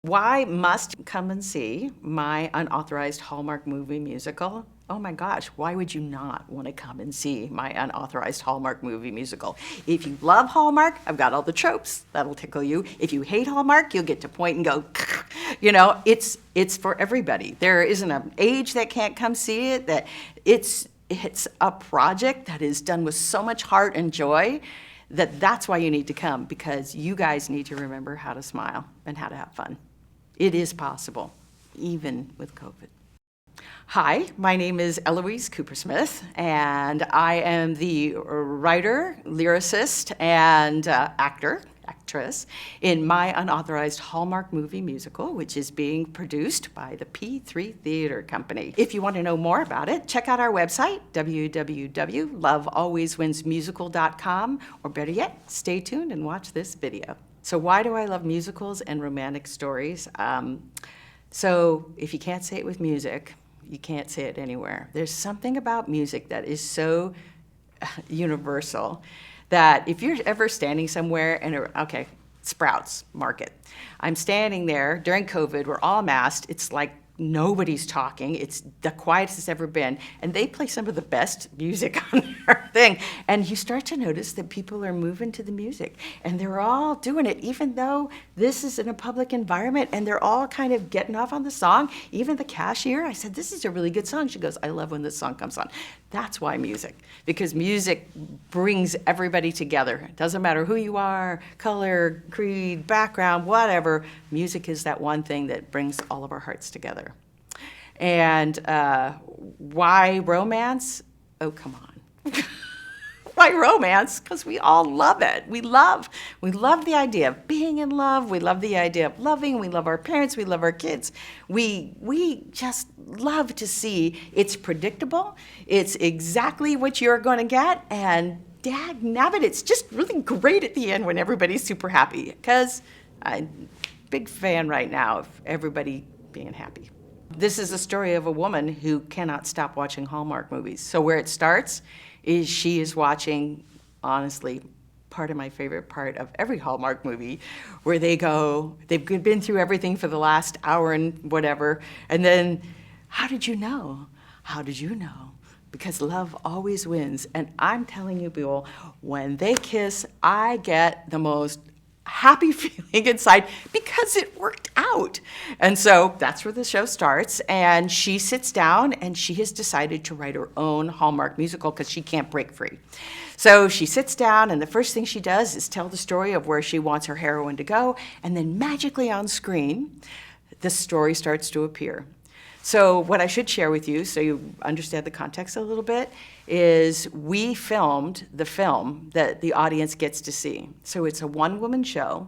Why must come and see my unauthorized Hallmark movie musical? Oh my gosh, why would you not want to come and see my unauthorized Hallmark movie musical? If you love Hallmark, I've got all the tropes that'll tickle you. If you hate Hallmark, you'll get to point and go, you know, it's for everybody. There isn't an age that can't come see it. That it's a project that is done with so much heart and joy that's why you need to come, because you guys need to remember how to smile and how to have fun. It is possible, even with COVID. Hi, my name is Eloise Coopersmith, and I am the writer, lyricist, and actress in my unauthorized Hallmark movie musical, which is being produced by the P3 Theater Company. If you want to know more about it, check out our website, www.lovealwayswinsmusical.com, or better yet, stay tuned and watch this video. So why do I love musicals and romantic stories? So if you can't say it with music, you can't say it anywhere. There's something about music that is so universal that if you're ever standing somewhere and, okay, Sprouts Market. I'm standing there during COVID, we're all masked. It's like nobody's talking. It's the quietest it's ever been. And they play some of the best music on their thing. And you start to notice that people are moving to the music. And they're all doing it, even though this is in a public environment. And they're all kind of getting off on the song. Even the cashier, I said, this is a really good song. She goes, I love when this song comes on. That's why music. Because music brings everybody together. It doesn't matter who you are, color, creed, background, whatever. Music is that one thing that brings all of our hearts together. And why romance? Oh, come on. Why romance? Because we all love it. We love the idea of being in love. We love the idea of loving. We love our parents. We love our kids. We just love to see it's predictable. It's exactly what you're going to get. And dag nabbit, it's just really great at the end when everybody's super happy. Because I'm a big fan right now of everybody being happy. This is a story of a woman who cannot stop watching Hallmark movies. So where it starts is she is watching, honestly, part of my favorite part of every Hallmark movie, where they've been through everything for the last hour and whatever, and then, how did you know? How did you know? Because love always wins. And I'm telling you, people, when they kiss, I get the most happy feeling inside because it worked out. And so that's where the show starts. And she sits down and she has decided to write her own Hallmark musical because she can't break free. So she sits down and the first thing she does is tell the story of where she wants her heroine to go. And then magically on screen, the story starts to appear. So what I should share with you, so you understand the context a little bit, is we filmed the film that the audience gets to see. So it's a one-woman show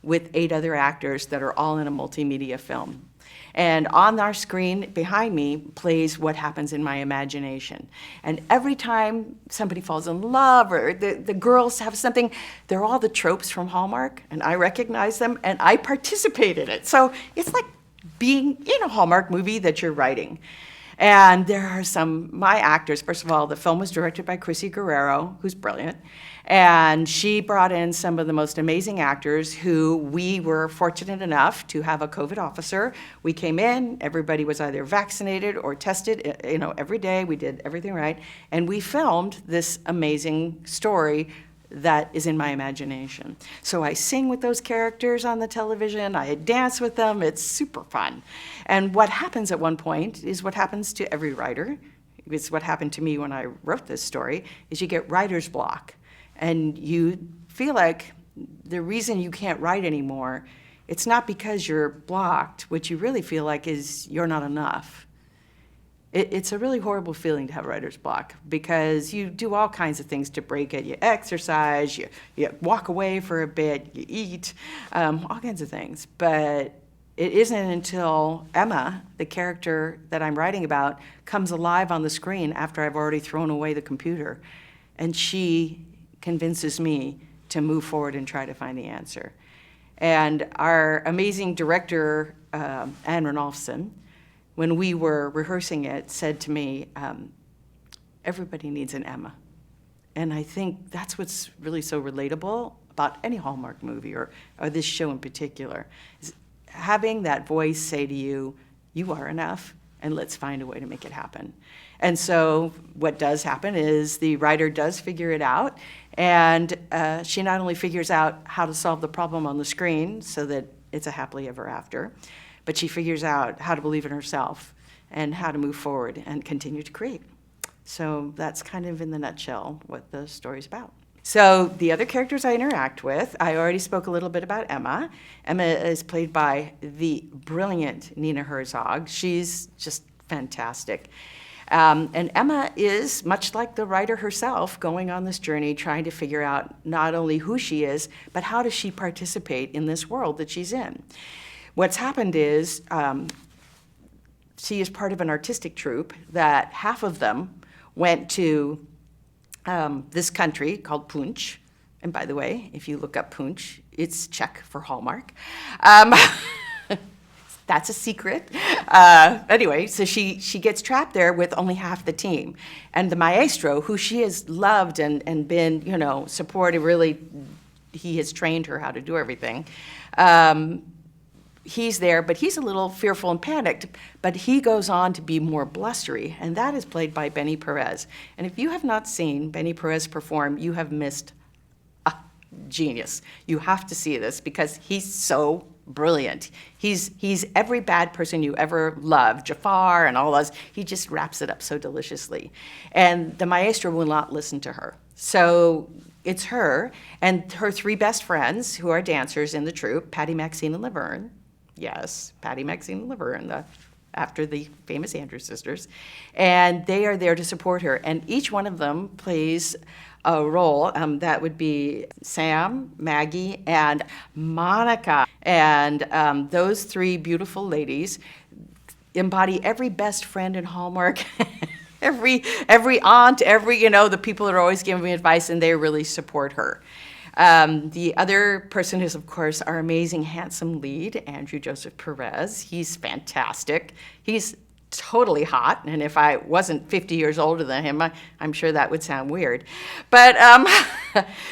with 8 other actors that are all in a multimedia film. And on our screen behind me plays what happens in my imagination. And every time somebody falls in love or the girls have something, they're all the tropes from Hallmark, and I recognize them, and I participate in it. So it's like being in a Hallmark movie that you're writing. And there are my actors. First of all, the film was directed by Chrissy Guerrero, who's brilliant. And she brought in some of the most amazing actors who we were fortunate enough to have a COVID officer. We came in, everybody was either vaccinated or tested, every day. We did everything right. And we filmed this amazing story that is in my imagination. So I sing with those characters on the television, I dance with them, it's super fun. And what happens at one point is what happens to every writer, it's what happened to me when I wrote this story, is you get writer's block. And you feel like the reason you can't write anymore, it's not because you're blocked. What you really feel like is you're not enough. It's a really horrible feeling to have writer's block because you do all kinds of things to break it. You exercise, you walk away for a bit, you eat, all kinds of things. But it isn't until Emma, the character that I'm writing about, comes alive on the screen after I've already thrown away the computer. And she convinces me to move forward and try to find the answer. And our amazing director, Anne Ranulfson, when we were rehearsing it, said to me, everybody needs an Emma. And I think that's what's really so relatable about any Hallmark movie or this show in particular. Is having that voice say to you, you are enough, and let's find a way to make it happen. And so what does happen is the writer does figure it out, and she not only figures out how to solve the problem on the screen so that it's a happily ever after, but she figures out how to believe in herself and how to move forward and continue to create. So that's kind of in the nutshell what the story's about. So the other characters I interact with, I already spoke a little bit about Emma. Emma is played by the brilliant Nina Herzog. She's just fantastic. And Emma is, much like the writer herself, going on this journey trying to figure out not only who she is, but how does she participate in this world that she's in. What's happened is she is part of an artistic troupe that half of them went to this country called Punch. And by the way, if you look up Punch, it's Czech for Hallmark. That's a secret. Anyway, so she gets trapped there with only half the team. And the maestro, who she has loved and been, supportive, really, he has trained her how to do everything. He's there, but he's a little fearful and panicked, but he goes on to be more blustery, and that is played by Benny Perez. And if you have not seen Benny Perez perform, you have missed a genius. You have to see this because he's so brilliant. He's every bad person you ever loved, Jafar and all those. He just wraps it up so deliciously. And the maestro will not listen to her. So it's her and her three best friends who are dancers in the troupe, Patty, Maxine, and Laverne. Yes, Patty, Maxine, and Laverne, after the famous Andrews sisters. And they are there to support her. And each one of them plays a role. That would be Sam, Maggie, and Monica. And those three beautiful ladies embody every best friend in Hallmark, every aunt, the people that are always giving me advice, and they really support her. The other person is, of course, our amazing, handsome lead, Andrew Joseph Perez. He's fantastic. He's totally hot, and if I wasn't 50 years older than him, I'm sure that would sound weird. But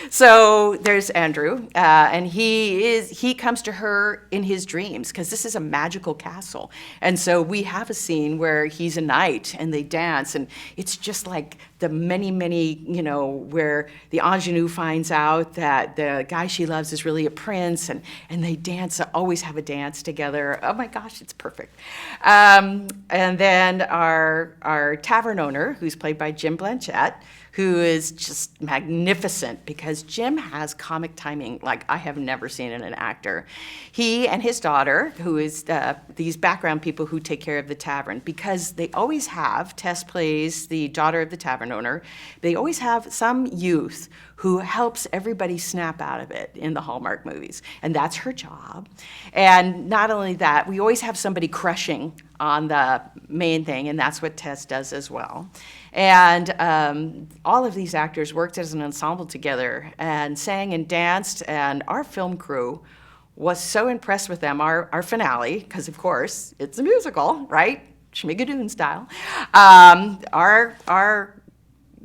so there's Andrew, and he comes to her in his dreams because this is a magical castle, and so we have a scene where he's a knight and they dance, and it's just like the many, where the ingenue finds out that the guy she loves is really a prince, and they dance, always have a dance together. Oh my gosh, it's perfect. And then our tavern owner, who's played by Jim Blanchett, who is just magnificent because Jim has comic timing like I have never seen in an actor. He and his daughter, who is these background people who take care of the tavern, because they always have, Tess plays the daughter of the tavern owner, they always have some youth who helps everybody snap out of it in the Hallmark movies. And that's her job. And not only that, we always have somebody crushing on the main thing, and that's what Tess does as well. And all of these actors worked as an ensemble together and sang and danced, and our film crew was so impressed with them. Our finale, because of course, it's a musical, right? Schmigadoon style. Our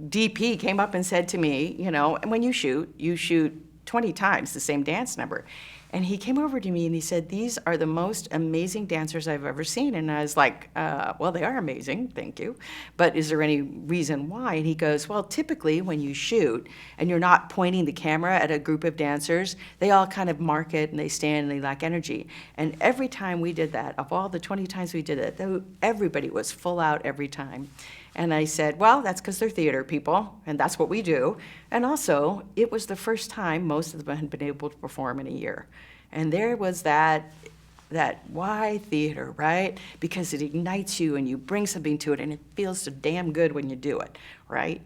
DP came up and said to me, when you shoot 20 times the same dance number. And he came over to me and he said, these are the most amazing dancers I've ever seen. And I was like, well, they are amazing, thank you. But is there any reason why? And he goes, well, typically when you shoot and you're not pointing the camera at a group of dancers, they all kind of mark it and they stand and they lack energy. And every time we did that, of all the 20 times we did it, everybody was full out every time. And I said, well, that's because they're theater people, and that's what we do. And also, it was the first time most of them had been able to perform in a year. And there was that why theater, right? Because it ignites you and you bring something to it, and it feels so damn good when you do it, right?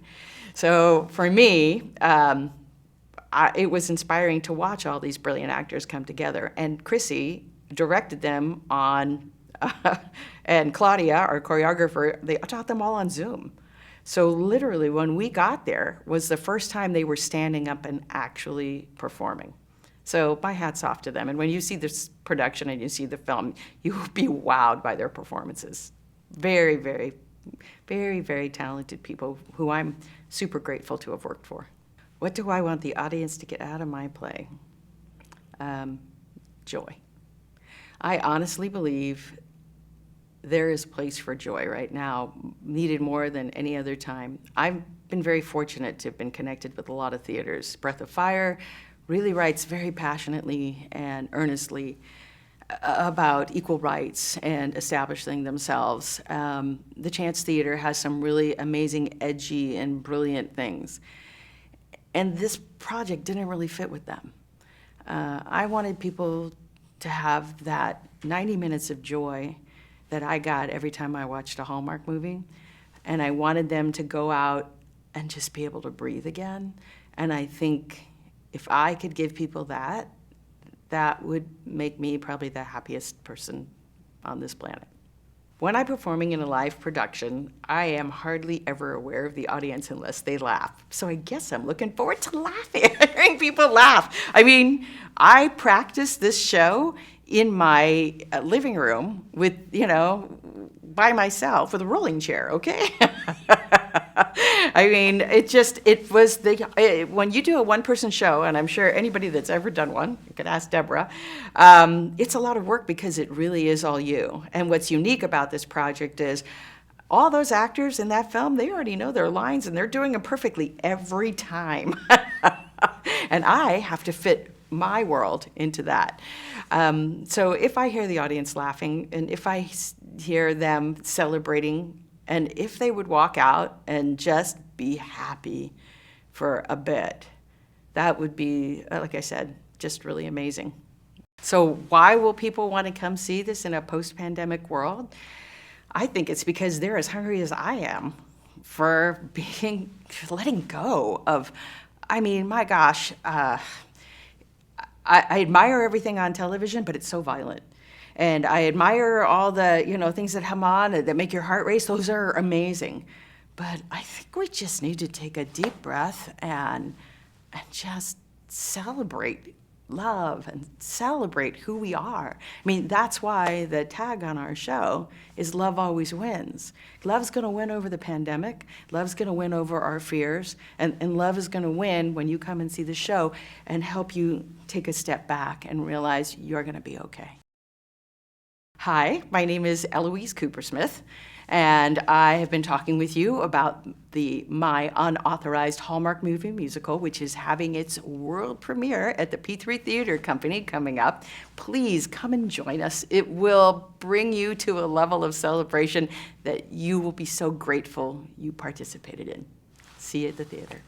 So for me, it was inspiring to watch all these brilliant actors come together. And Chrissy directed them on and Claudia, our choreographer, they taught them all on Zoom. So literally, when we got there, was the first time they were standing up and actually performing. So my hat's off to them. And when you see this production and you see the film, you will be wowed by their performances. Very, very, very, very talented people who I'm super grateful to have worked for. What do I want the audience to get out of my play? Joy. I honestly believe there is a place for joy right now, needed more than any other time. I've been very fortunate to have been connected with a lot of theaters. Breath of Fire really writes very passionately and earnestly about equal rights and establishing themselves. The Chance Theater has some really amazing, edgy, and brilliant things. And this project didn't really fit with them. I wanted people to have that 90 minutes of joy that I got every time I watched a Hallmark movie. And I wanted them to go out and just be able to breathe again. And I think if I could give people that, that would make me probably the happiest person on this planet. When I'm performing in a live production, I am hardly ever aware of the audience unless they laugh. So I guess I'm looking forward to laughing, hearing people laugh. I mean, I practiced this show in my living room with, by myself with a rolling chair, okay? I mean, when you do a one-person show, and I'm sure anybody that's ever done one, you could ask Deborah, it's a lot of work because it really is all you. And what's unique about this project is all those actors in that film, they already know their lines and they're doing them perfectly every time. And I have to fit my world into that. So if I hear the audience laughing and if I hear them celebrating, and if they would walk out and just be happy for a bit, that would be, like I said, just really amazing. So why will people want to come see this in a post-pandemic world? I think it's because they're as hungry as I am for letting go of, I mean, my gosh, I admire everything on television, but it's so violent. And I admire all the, things that come on that make your heart race. Those are amazing. But I think we just need to take a deep breath and just celebrate love and celebrate who we are. I mean, that's why the tag on our show is Love Always Wins. Love's going to win over the pandemic. Love's going to win over our fears. And love is going to win when you come and see the show and help you take a step back and realize you're going to be okay. Hi, my name is Eloise Coopersmith, and I have been talking with you about my unauthorized Hallmark movie musical, which is having its world premiere at the P3 Theater Company coming up. Please come and join us. It will bring you to a level of celebration that you will be so grateful you participated in. See you at the theater.